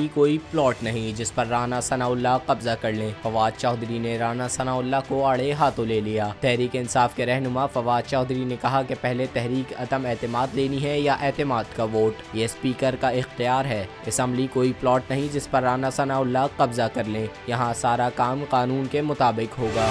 Assembly कोई plot नहीं जिस पर राना सनाउल्लाह कब्जा कर लें। फवाद चौधरी ने राना सनाउल्लाह को आड़े हाथों ले लिया। तहरीक इंसाफ के रहनुमा फवाद चौधरी ने कहा कि पहले तहरीक अदम एतमाद लेनी है या एतमाद का वोट, ये स्पीकर का इख्तियार है। असम्बली कोई प्लॉट नहीं जिस पर राना सनाउल्लाह कब्जा कर लें। यहाँ सारा काम कानून के मुताबिक होगा।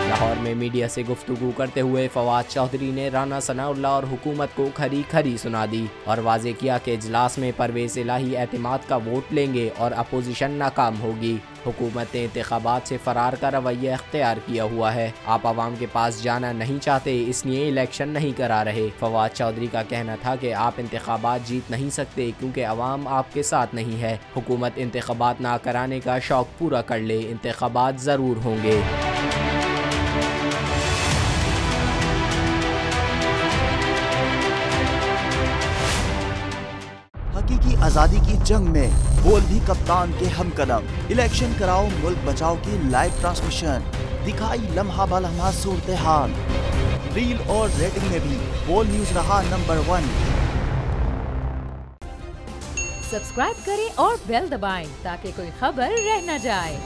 लाहौर में मीडिया से गुफ्तगू करते हुए फवाद चौधरी ने राना सनाउल्लाह और हुकूमत को खरी खरी सुना दी और वाजे किया कि इजलास में परवेज़ इलाही एतमाद का वोट लेंगे और अपोजिशन नाकाम होगी। हुकूमत ने इंतखाबात से फरार का रवैया अख्तियार किया हुआ है। आप आवाम के पास जाना नहीं चाहते, इसलिए इलेक्शन नहीं करा रहे। फवाद चौधरी का कहना था कि आप इंतखाबात जीत नहीं सकते क्योंकि अवाम आपके साथ नहीं है। हुकूमत इंतखाबात ना कराने का शौक पूरा कर ले, इंतखाबात ज़रूर होंगे। हकीकी आजादी की जंग में बोल भी कप्तान के हम कदम। इलेक्शन कराओ मुल्क बचाओ की लाइव ट्रांसमिशन, दिखाई लम्हा बलम्हा सूरत हाल। रील और रेटिंग में भी बोल न्यूज रहा नंबर 1। सब्सक्राइब करें और बेल दबाएं ताकि कोई खबर रह न जाए।